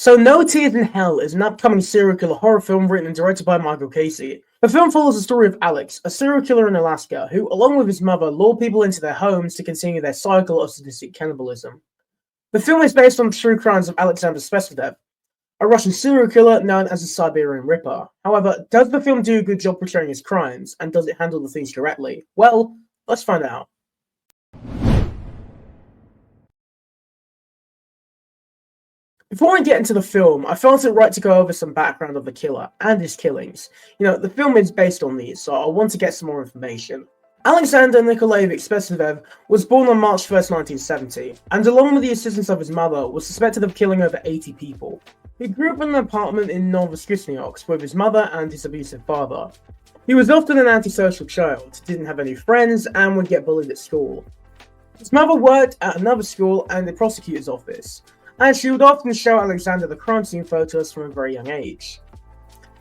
So No Tears in Hell is an upcoming serial killer horror film written and directed by Michael Casey. The film follows the story of Alex, a serial killer in Alaska, who, along with his mother, lure people into their homes to continue their cycle of sadistic cannibalism. The film is based on the true crimes of Alexander Spesivtsev, a Russian serial killer known as the Siberian Ripper. However, does the film do a good job portraying his crimes, and does it handle the themes correctly? Well, let's find out. Before I get into the film, I felt it right to go over some background of the killer and his killings. The film is based on these, so I want to get some more information. Alexander Nikolaevich Spesivtsev was born on March 1st, 1970, and along with the assistance of his mother, was suspected of killing over 80 people. He grew up in an apartment in Novoskuznetsk with his mother and his abusive father. He was often an antisocial child, didn't have any friends, and would get bullied at school. His mother worked at another school and the prosecutor's office, and she would often show Alexander the crime scene photos from a very young age.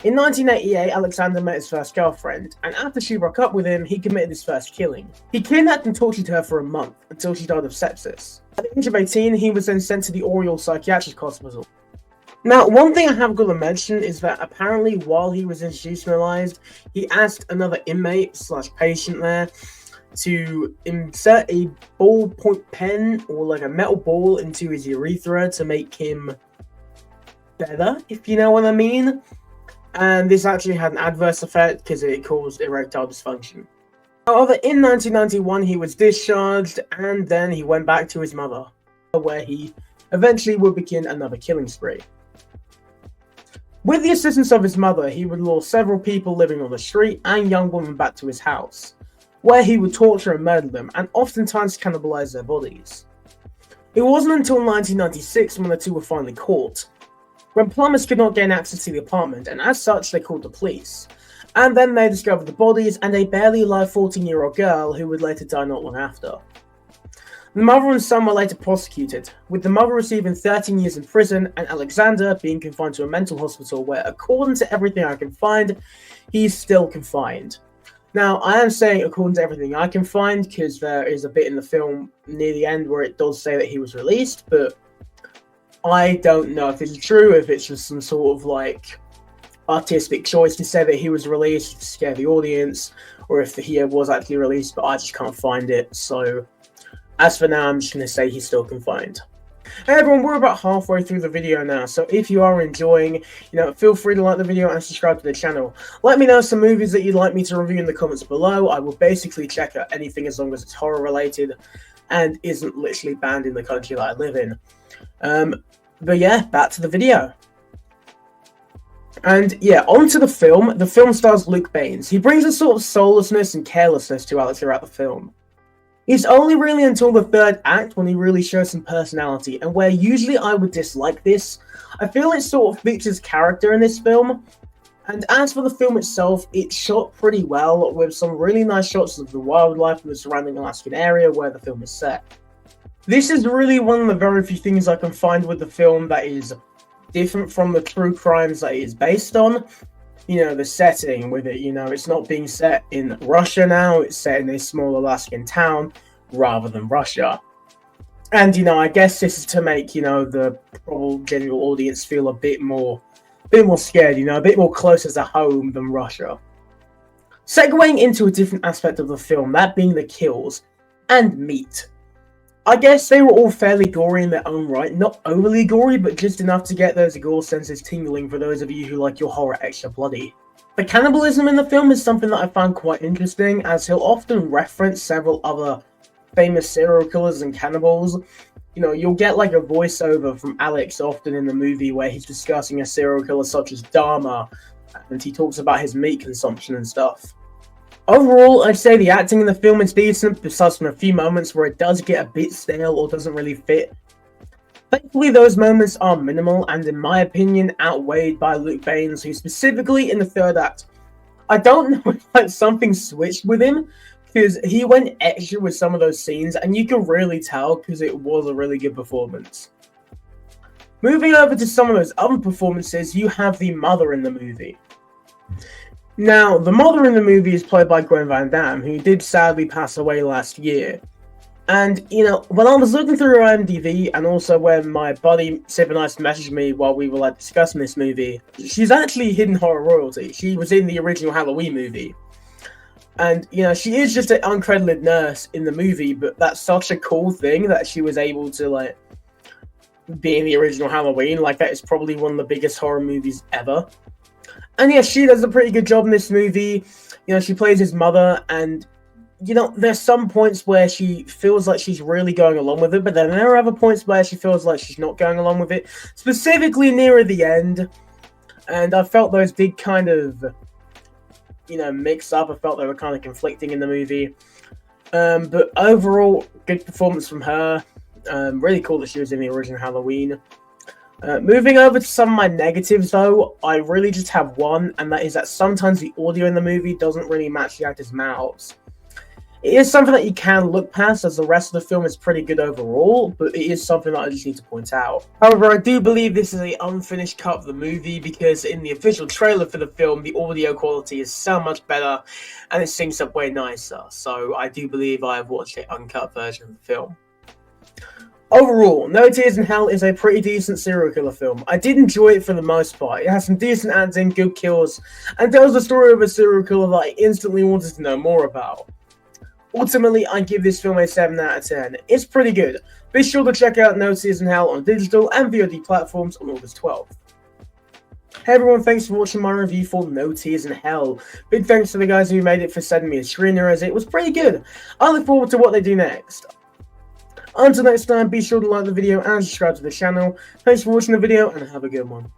In 1988, Alexander met his first girlfriend, and after she broke up with him, he committed his first killing. He kidnapped and tortured her for a month, until she died of sepsis. At the age of 18, he was then sent to the Oriel Psychiatric Hospital. Now, one thing I have got to mention is that apparently while he was institutionalized, he asked another inmate/patient there to insert a ballpoint pen or like a metal ball into his urethra to make him better, if you know what I mean. And this actually had an adverse effect because it caused erectile dysfunction. However, in 1991 he was discharged, and then he went back to his mother, where he eventually would begin another killing spree. With the assistance of his mother, he would lure several people living on the street and young women back to his house, where he would torture and murder them, and oftentimes cannibalize their bodies. It wasn't until 1996 when the two were finally caught, when plumbers could not gain access to the apartment, and as such they called the police. And then they discovered the bodies and a barely alive 14-year-old girl who would later die not long after. The mother and son were later prosecuted, with the mother receiving 13 years in prison and Alexander being confined to a mental hospital where, according to everything I can find, he's still confined. Now, I am saying according to everything I can find, because there is a bit in the film near the end where it does say that he was released, but I don't know if it's true, if it's just some sort of like artistic choice to say that he was released to scare the audience, or if he was actually released, but I just can't find it. So, as for now, I'm just going to say he's still confined. Hey everyone, we're about halfway through the video now, so if you are enjoying, feel free to like the video and subscribe to the channel. Let me know some movies that you'd like me to review in the comments below. I will basically check out anything as long as it's horror related and isn't literally banned in the country that I live in. But yeah, back to the video. And yeah, on to the film. The film stars Luke Baines. He brings a sort of soullessness and carelessness to Alex throughout the film. It's only really until the third act when he really shows some personality, and where usually I would dislike this, I feel it sort of features character in this film. And as for the film itself, it's shot pretty well, with some really nice shots of the wildlife and the surrounding Alaskan area where the film is set. This is really one of the very few things I can find with the film that is different from the true crimes that it is based on. The setting with it, it's not being set in Russia now, it's set in a small Alaskan town rather than Russia. And, I guess this is to make, the probable general audience feel a bit more scared, a bit more closer to home than Russia. Segueing into a different aspect of the film, that being the kills and meat. I guess they were all fairly gory in their own right, not overly gory, but just enough to get those gore senses tingling for those of you who like your horror extra bloody. The cannibalism in the film is something that I found quite interesting, as he'll often reference several other famous serial killers and cannibals. You'll get like a voiceover from Alex often in the movie where he's discussing a serial killer such as Dharma, and he talks about his meat consumption and stuff. Overall, I'd say the acting in the film is decent, besides from a few moments where it does get a bit stale or doesn't really fit. Thankfully, those moments are minimal and, in my opinion, outweighed by Luke Baines, who specifically in the third act, I don't know if like something switched with him, because he went extra with some of those scenes, and you can really tell because it was a really good performance. Moving over to some of those other performances, you have the mother in the movie. Now, the mother in the movie is played by Gwen Van Damme, who did sadly pass away last year. And, you know, when I was looking through her IMDb, and also when my buddy Sib and I messaged me while we were, like, discussing this movie, she's actually hidden horror royalty. She was in the original Halloween movie. And, you know, she is just an uncredited nurse in the movie, but that's such a cool thing that she was able to, like, be in the original Halloween. Like, that is probably one of the biggest horror movies ever. And, yeah, she does a pretty good job in this movie. You know, she plays his mother, and you know, there's some points where she feels like she's really going along with it, but then there are other points where she feels like she's not going along with it, specifically nearer the end. And I felt those did kind of, you know, mix up. I felt they were kind of conflicting in the movie. But overall, good performance from her. Really cool that she was in the original Halloween. Moving over to some of my negatives, though, I really just have one, and that is that sometimes the audio in the movie doesn't really match the actors' mouths. It is something that you can look past, as the rest of the film is pretty good overall, but it is something that I just need to point out. However, I do believe this is an unfinished cut of the movie, because in the official trailer for the film, the audio quality is so much better, and it syncs up way nicer, so I do believe I have watched an uncut version of the film. Overall, No Tears in Hell is a pretty decent serial killer film. I did enjoy it for the most part. It has some decent acting, good kills, and tells the story of a serial killer that I instantly wanted to know more about. Ultimately, I give this film a 7 out of 10. It's pretty good. Be sure to check out No Tears in Hell on digital and VOD platforms on August 12th. Hey everyone, thanks for watching my review for No Tears in Hell. Big thanks to the guys who made it for sending me a screener, as it was pretty good. I look forward to what they do next. Until next time, be sure to like the video and subscribe to the channel. Thanks for watching the video, and have a good one.